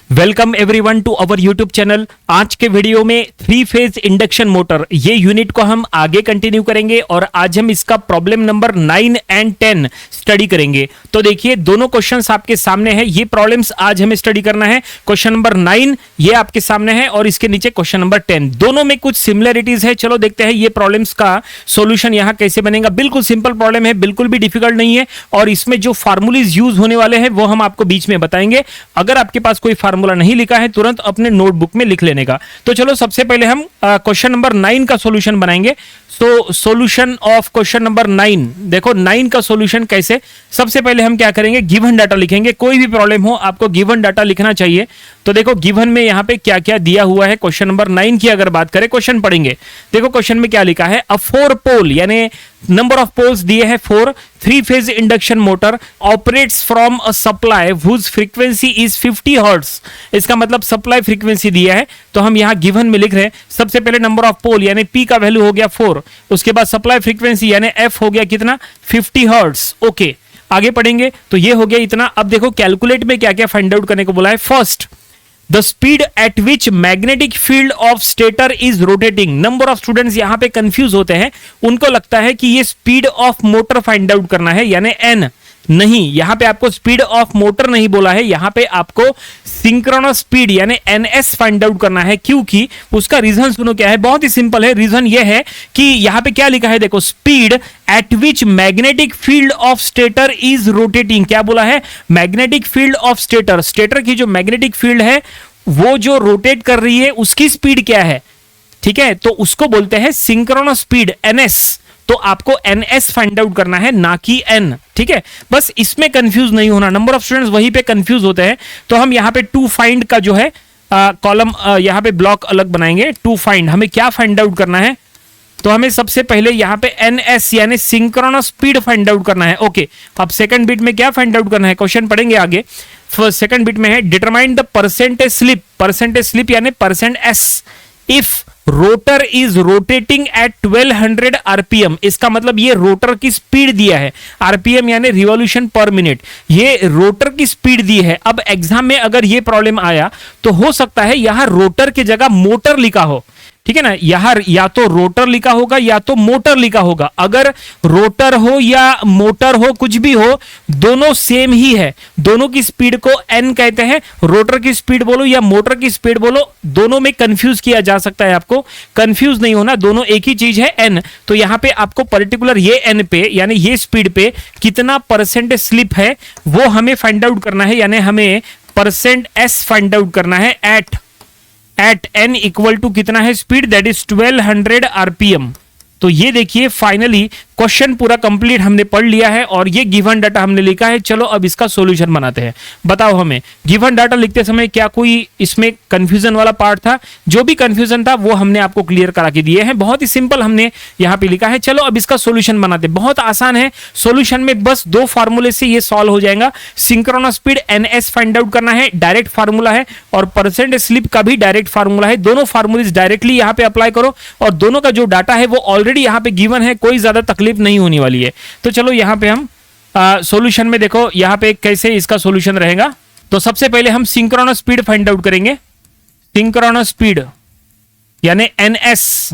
Welcome everyone to our YouTube channel. आज के video में 3 फेज इंडक्शन मोटर ये यूनिट को हम आगे कंटिन्यू करेंगे और आज हम इसका प्रॉब्लम नंबर 9 एंड 10 स्टडी करेंगे। तो देखिए दोनों क्वेश्चंस आपके सामने हैं, ये प्रॉब्लम्स आज हमें स्टडी करना है। क्वेश्चन नंबर 9 ये आपके सामने है और इसके नीचे क्वेश्चन नंबर 10, दोनों में कुछ सिमिलरिटीज है। चलो देखते हैं ये प्रॉब्लम्स का सॉल्यूशन यहाँ कैसे बनेगा। बिल्कुल सिंपल प्रॉब्लम है, बिल्कुल भी डिफिकल्ट नहीं है और इसमें जो फार्मूलीज यूज होने वाले हैं वो हम आपको बीच में बताएंगे। अगर आपके पास कोई फार्मूला नहीं लिखा है तुरंत अपने नोटबुक में लिख लेने का। तो चलो सबसे पहले हम क्वेश्चन नंबर 9 का सॉल्यूशन बनाएंगे। So solution of question number 9, देखो 9 का सॉल्यूशन कैसे। सबसे पहले हम क्या करेंगे, गिवन डाटा लिखेंगे। कोई भी प्रॉब्लम हो आपको गिवन डाटा लिखना चाहिए। तो देखो गिवन में यहाँ पे क्या क्या दिया हुआ है। क्वेश्चन नंबर 9 की अगर बात करें, क्वेश्चन पढ़ेंगे। देखो क्वेश्चन में क्या लिखा है, अ 4 पोल यानी नंबर ऑफ पोल्स दिए हैं 4, 3 phase induction motor operates from a supply whose frequency is 50 hertz. इसका मतलब सप्लाई फ्रीक्वेंसी दिया है। तो हम यहाँ गिवन में लिख रहे हैं, सबसे पहले नंबर ऑफ पोल यानी पी का वैल्यू हो गया 4, उसके बाद सप्लाई फ्रीक्वेंसी यानी एफ हो गया कितना 50 हर्ट्ज। ओके आगे पढ़ेंगे तो ये हो गया इतना। अब देखो कैलकुलेट में क्या क्या फाइंड आउट करने को बोला है। First, the speed at which magnetic field of stator is rotating. Number of students यहां पे कंफ्यूज होते हैं, उनको लगता है कि ये speed of motor find out करना है यानी एन। नहीं, यहां पे आपको स्पीड ऑफ मोटर नहीं बोला है, यहां पे आपको सिंक्रोनस स्पीड यानी एनएस फाइंड आउट करना है। क्योंकि उसका रीजन सुनो क्या है, बहुत ही सिंपल है। रीजन ये है कि यहां पे क्या लिखा है, देखो speed at which magnetic field of stator is rotating. क्या बोला है, magnetic field of stator, stator की जो मैग्नेटिक फील्ड है वो जो रोटेट कर रही है उसकी स्पीड क्या है, ठीक है, तो उसको बोलते हैं सिंक्रोनस स्पीड एनएस। तो आपको एनएस फाइंड आउट करना है ना कि एन, ठीक है। बस इसमें कंफ्यूज नहीं होना, नंबर ऑफ स्टूडेंट्स वहीं पे कंफ्यूज होते हैं। तो हम यहां पे टू फाइंड का जो है कॉलम यहां पे ब्लॉक अलग बनाएंगे। टू फाइंड हमें क्या फाइंड आउट करना है, तो हमें सबसे पहले यहां पे एनएस यानी सिंक्रोनस स्पीड फाइंड आउट करना है। ओके, अब सेकंड बिट में क्या फाइंड आउट करना है, क्वेश्चन पढ़ेंगे आगे। सेकंड बिट में है determine the percentage slip, percentage slip यानी percent S if rotor is rotating at 1200 RPM. इसका मतलब ये रोटर की स्पीड दिया है, आरपीएम यानी रिवॉल्यूशन पर मिनट, ये रोटर की स्पीड दी है। अब एग्जाम में अगर ये प्रॉब्लम आया तो हो सकता है यहां रोटर की जगह मोटर लिखा हो, ठीक है ना। यहां या तो रोटर लिखा होगा या तो मोटर लिखा होगा। अगर रोटर हो या मोटर हो, कुछ भी हो, दोनों सेम ही है, दोनों की स्पीड को एन कहते हैं। रोटर की स्पीड बोलो या मोटर की स्पीड बोलो, दोनों में कंफ्यूज किया जा सकता है। आपको कंफ्यूज नहीं होना, दोनों एक ही चीज है एन। तो यहां पे आपको पर्टिकुलर ये एन पे यानी ये स्पीड पे कितना परसेंट स्लिप है वो हमें फाइंड आउट करना है, यानी हमें परसेंट एस फाइंड आउट करना है एट n इक्वल टू कितना है स्पीड, दैट इज 1200 आरपीएम। तो ये देखिए फाइनली क्वेश्चन पूरा कंप्लीट हमने पढ़ लिया है और ये गिवन डाटा हमने लिखा है। चलो अब इसका सॉल्यूशन बनाते हैं। बताओ हमें गिवन डाटा लिखते समय क्या कोई इसमें कंफ्यूजन वाला पार्ट था? जो भी कंफ्यूजन था वो हमने आपको क्लियर करा के दिए हैं, बहुत ही सिंपल हमने यहाँ पे लिखा है। चलो अब इसका सॉल्यूशन बनाते हैं, बहुत आसान है। सॉल्यूशन में बस 2 फार्मूले से ये सॉल्व हो जाएगा। Synchronous speed NS find out करना है, डायरेक्ट फार्मूला है, और परसेंट स्लिप का भी डायरेक्ट फार्मूला है। दोनों फार्मूलेज डायरेक्टली यहाँ पे अप्लाई करो और दोनों का जो डाटा है वो ऑलरेडी यहाँ पे गिवन है, कोई ज्यादा तकलीफ नहीं होने वाली है। तो चलो यहां पे हम सॉल्यूशन में देखो यहां पे कैसे इसका सॉल्यूशन रहेगा। तो सबसे पहले हम सिंक्रोनस स्पीड फाइंड आउट करेंगे, सिंक्रोनस स्पीड यानी एनएस,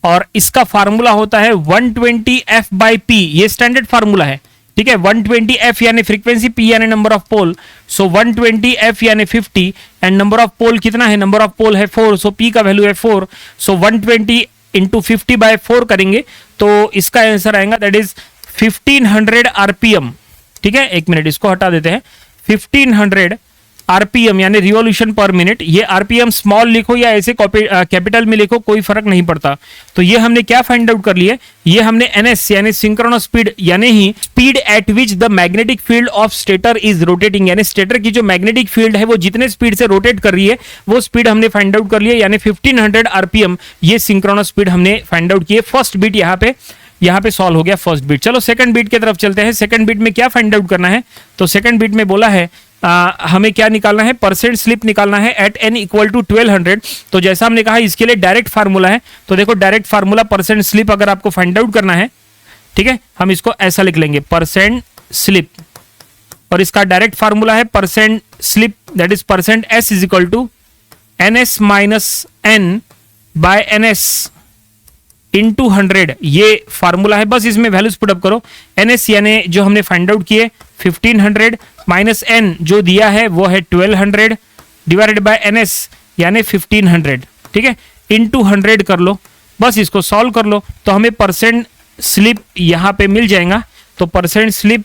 और इसका फार्मूला होता है 120f बाई पी। ये स्टैंडर्ड फार्मूला है, ठीक है। 120f यानी फ्रीक्वेंसी, पी यानी number of pole, so 120f यानी 50 एंड नंबर ऑफ पोल कितना है, नंबर ऑफ पोल है 4, सो पी का वैल्यू है 4, सो 120 इंटू 50 बाय 4 करेंगे तो इसका आंसर आएगा दैट इज 1500 आरपीएम, ठीक है। एक मिनट इसको हटा देते हैं। 1500 आरपीएम यानी रिवॉल्यूशन पर मिनट। ये आरपीएम स्मॉल लिखो या ऐसे कैपिटल में लिखो, कोई फर्क नहीं पड़ता। तो ये हमने क्या फाइंड आउट कर लिया, ये हमने एनएस यानी सिंक्रोनस स्पीड यानी ही speed at which the magnetic field of stator is rotating, यानी स्टेटर की जो मैग्नेटिक फील्ड है वो जितने स्पीड से रोटेट कर रही है वो स्पीड हमने फाइंड आउट कर लिया, यानी 1500 आरपीएम। ये सिंक्रोनस स्पीड हमने फाइंड आउट किए। फर्स्ट बीट यहाँ पे सॉल्व हो गया, फर्स्ट बीट। चलो सेकंड बीट की तरफ चलते हैं। सेकंड बीट में क्या फाइंड आउट करना है, तो सेकंड बीट में बोला है हमें क्या निकालना है, परसेंट स्लिप निकालना है एट n इक्वल टू 1200। तो जैसा हमने कहा इसके लिए डायरेक्ट फार्मूला है, तो देखो डायरेक्ट फार्मूला परसेंट स्लिप अगर आपको फाइंड आउट करना है, ठीक है, हम इसको ऐसा लिख लेंगे परसेंट स्लिप, और इसका डायरेक्ट फार्मूला है percent slip that is percent S is equal to NS minus N by NS into 100, ये फार्मूला है। बस इसमें वैल्यूज पुटअप करो। NS यानी जो हमने फाइंड आउट किए 1500 माइनस n जो दिया है वो है 1200 डिवाइडेड बाय NS यानी 1500, ठीक है, इंटू 100 कर लो। बस इसको सॉल्व कर लो तो हमें परसेंट स्लिप यहां पे मिल जाएगा। तो परसेंट स्लिप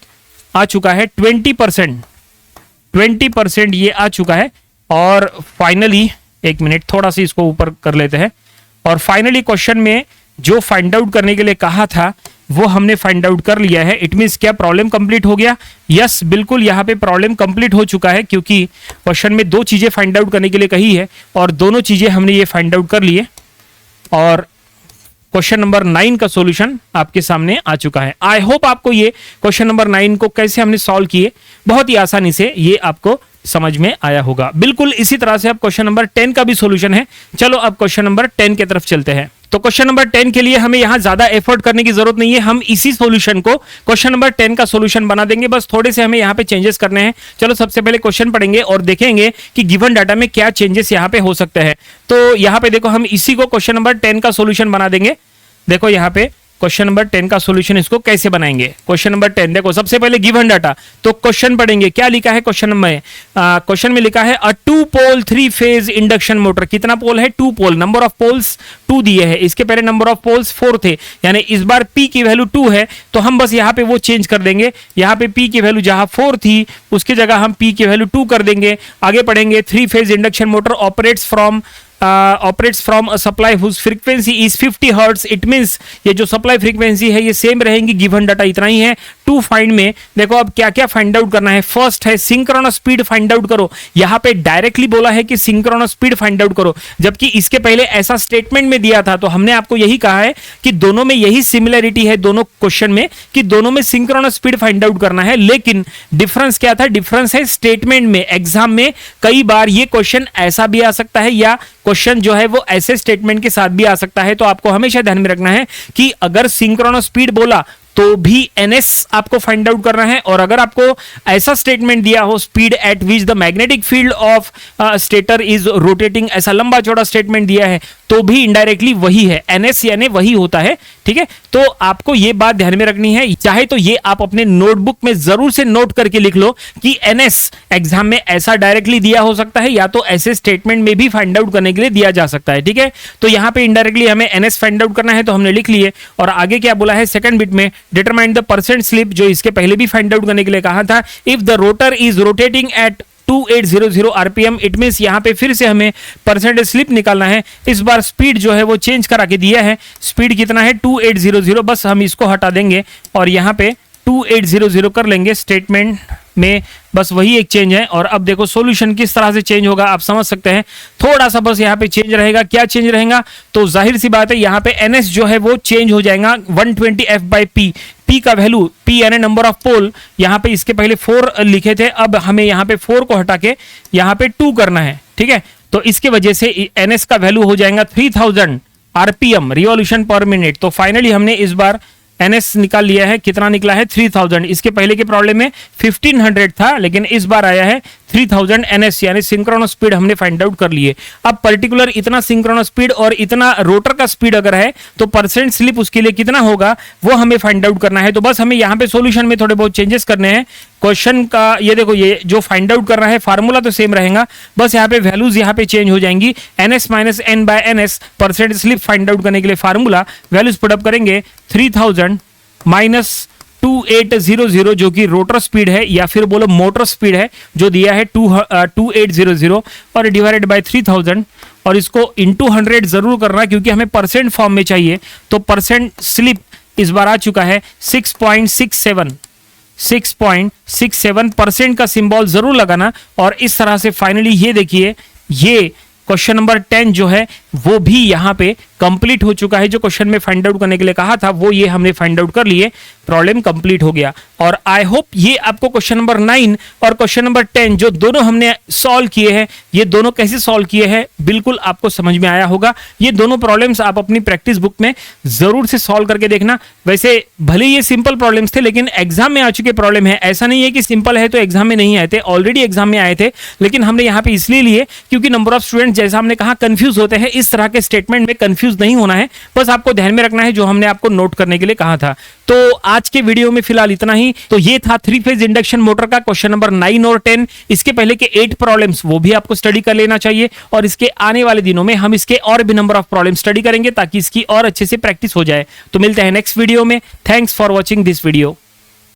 आ चुका है 20% ये आ चुका है। और फाइनली एक मिनट थोड़ा सा इसको ऊपर कर लेते हैं। और फाइनली क्वेश्चन में जो फाइंड आउट करने के लिए कहा था वो हमने फाइंड आउट कर लिया है। इट मींस क्या प्रॉब्लम कंप्लीट हो गया? यस, बिल्कुल यहाँ पे प्रॉब्लम कंप्लीट हो चुका है, क्योंकि क्वेश्चन में दो चीजें फाइंड आउट करने के लिए कही है और दोनों चीजें हमने ये फाइंड आउट कर लिए। और क्वेश्चन नंबर 9 का सॉल्यूशन आपके सामने आ चुका है। आई होप आपको ये क्वेश्चन नंबर 9 को कैसे हमने सॉल्व किए बहुत ही आसानी से ये आपको समझ में आया होगा। बिल्कुल इसी तरह से अब क्वेश्चन नंबर 10 का भी सॉल्यूशन है। चलो अब क्वेश्चन नंबर 10 की तरफ चलते हैं। तो क्वेश्चन नंबर 10 के लिए हमें यहां ज्यादा एफर्ट करने की जरूरत नहीं है। हम इसी सॉल्यूशन को क्वेश्चन नंबर 10 का सॉल्यूशन बना देंगे। बस थोड़े से हमें यहां पे चेंजेस करने हैं। चलो सबसे पहले क्वेश्चन पढ़ेंगे और देखेंगे कि गिवन डाटा में क्या चेंजेस यहां पे हो सकते हैं। तो यहां पे देखो हम इसी को क्वेश्चन नंबर 10 का सॉल्यूशन बना देंगे। देखो यहां पे क्वेश्चन नंबर 10 का सॉल्यूशन इसको कैसे बनाएंगे। क्वेश्चन नंबर 10 देखो सबसे पहले गिवन डाटा, तो क्वेश्चन पढ़ेंगे। क्या लिखा है क्वेश्चन में? क्वेश्चन में लिखा है अ 2 पोल 3 फेज इंडक्शन मोटर। कितना पोल है? 2 पोल। नंबर ऑफ पोल्स 2 दिए हैं। इसके पहले नंबर ऑफ पोल्स 4 थे, यानी इस बार P की वैल्यू 2 है। तो हम बस यहाँ पे वो चेंज कर देंगे। यहाँ पे P की वैल्यू जहां 4 थी उसकी जगह हम P की वैल्यू 2 कर देंगे। आगे पढ़ेंगे 3 phase induction motor operates from a supply whose frequency is 50 hertz. It means ये जो सप्लाई फ्रीक्वेंसी है ये सेम रहेंगी। गिवन डाटा इतना ही है। टू फाइंड में देखो अब क्या क्या फाइंड आउट करना है। फर्स्ट है सिंक्रोनस स्पीड फाइंड आउट करो। यहां पे डायरेक्टली बोला है कि सिंक्रोनस स्पीड फाइंड आउट करो, जबकि इसके पहले ऐसा स्टेटमेंट में दिया था। तो हमने आपको यही कहा है कि दोनों में यही सिमिलरिटी है, दोनों क्वेश्चन में, कि दोनों में सिंक्रोनस स्पीड फाइंड आउट करना है। लेकिन डिफरेंस क्या था? डिफरेंस है स्टेटमेंट में। एग्जाम में कई बार ये क्वेश्चन ऐसा भी आ सकता है या क्वेश्चन जो है वो ऐसे स्टेटमेंट के साथ भी आ सकता है। तो आपको हमेशा ध्यान में रखना है कि अगर सिंक्रोनस स्पीड बोला तो भी NS आपको फाइंड आउट करना है। और अगर आपको ऐसा स्टेटमेंट दिया हो speed at which the magnetic field of stator is rotating, ऐसा लंबा चौड़ा स्टेटमेंट दिया है तो भी इनडायरेक्टली वही है, NS यानी वही होता है। ठीक है, तो आपको यह बात ध्यान में रखनी है। चाहे तो ये आप अपने नोटबुक में जरूर से नोट करके लिख लो कि NS एग्जाम में ऐसा डायरेक्टली दिया हो सकता है या तो ऐसे स्टेटमेंट में भी फाइंड आउट करने के लिए दिया जा सकता है। ठीक है, तो यहां पे इनडायरेक्टली हमें NS फाइंड आउट करना है तो हमने लिख लिए। और आगे क्या बोला है सेकंड बिट में, डिटरमाइन द परसेंट स्लिप, जो इसके पहले भी फाइंड आउट करने के लिए कहा था। If the rotor is rotating eight 2800 RPM, it means यहां पे फिर से हमें परसेंटेज स्लिप निकालना है। इस बार स्पीड जो है वो चेंज करा के दिया है। स्पीड कितना है? 2800। बस हम इसको हटा देंगे और यहां पे 2800 कर लेंगे। स्टेटमेंट में बस वही एक चेंज है। और अब देखो सॉल्यूशन किस तरह से चेंज होगा आप समझ सकते हैं। थोड़ा सा बस यहाँ पे चेंज रहेगा। क्या चेंज रहेगा? तो जाहिर सी बात है यहाँ पे NS जो है वो चेंज हो जाएगा 120 F/P। P का वैल्यू, P यानी नंबर ऑफ पोल, यहाँ पे इसके पहले 4 लिखे थे, अब हमें यहाँ पे 4 को हटा के यहाँ पे 2 करना है। ठीक है, तो इसके वजह से NS का वैल्यू हो जाएगा 3000 RPM, रिवॉल्यूशन पर मिनट। तो फाइनली हमने इस बार NS निकाल लिया है। कितना निकला है? 3000। इसके पहले के प्रॉब्लम में 1500 था, लेकिन इस बार आया है 3000 NS, यानी सिंक्रोनस स्पीड हमने फाइंड आउट कर लिए। अब पर्टिकुलर इतना सिंक्रोनस स्पीड और इतना रोटर का स्पीड अगर है तो परसेंट स्लिप उसके लिए कितना होगा वो हमें फाइंड आउट करना है। तो बस हमें यहाँ पे सॉल्यूशन में थोड़े बहुत चेंजेस करने हैं। क्वेश्चन का ये देखो, ये जो फाइंड आउट करना है फार्मूला तो सेम रहेगा, बस यहाँ पे वैल्यूज यहाँ पे चेंज हो जाएंगी। NS minus N by NS, percent slip find out करने के लिए फार्मूला वैल्यूज पुटअप करेंगे 3000 माइनस 2800 जो कि रोटर स्पीड है या फिर बोलो मोटर स्पीड है जो दिया है 2800 और डिवाइडेड बाय 3000 और इसको इंटू 100 जरूर करना क्योंकि हमें परसेंट फॉर्म में चाहिए। तो परसेंट स्लिप इस बार आ चुका है 6.67% का सिंबल जरूर लगाना। और इस तरह से फाइनली ये देखिए, ये क्वेश्चन नंबर 10 जो है वो भी यहाँ पे कंप्लीट हो चुका है। जो क्वेश्चन में फाइंड आउट करने के लिए कहा था वो ये हमने फाइंड आउट कर लिए, प्रॉब्लम कंप्लीट हो गया। और आई होप ये आपको क्वेश्चन नंबर 9 और क्वेश्चन नंबर 10 जो दोनों हमने सॉल्व किए हैं, ये दोनों कैसे सॉल्व किए हैं बिल्कुल आपको समझ में आया होगा। ये दोनों प्रॉब्लम्स आप अपनी प्रैक्टिस बुक में जरूर से सॉल्व करके देखना। वैसे भले ये सिंपल प्रॉब्लम्स थे लेकिन एग्जाम में आ चुके प्रॉब्लम है, ऐसा नहीं है कि सिंपल है तो एग्जाम में नहीं आए थे, ऑलरेडी एग्जाम में आए थे, लेकिन हमने यहाँ पे इसलिए लिए क्योंकि नंबर ऑफ स्टूडेंट जैसा हमने कहा कंफ्यूज होते हैं। इस तरह के स्टेटमेंट में कंफ्यूज नहीं होना है, बस आपको ध्यान में रखना है जो हमने आपको नोट करने के लिए कहा था। तो आज के वीडियो में फिलहाल इतना ही। तो ये था 3 फेज इंडक्शन मोटर का क्वेश्चन नंबर 9 और 10। इसके पहले के 8 प्रॉब्लम्स वो भी आपको स्टडी कर लेना चाहिए, और इसके आने वाले दिनों में हम इसके और भी नंबर ऑफ प्रॉब्लम स्टडी करेंगे ताकि इसकी और अच्छे से प्रैक्टिस हो जाए। तो मिलते हैं नेक्स्ट वीडियो में। Thanks for watching this video.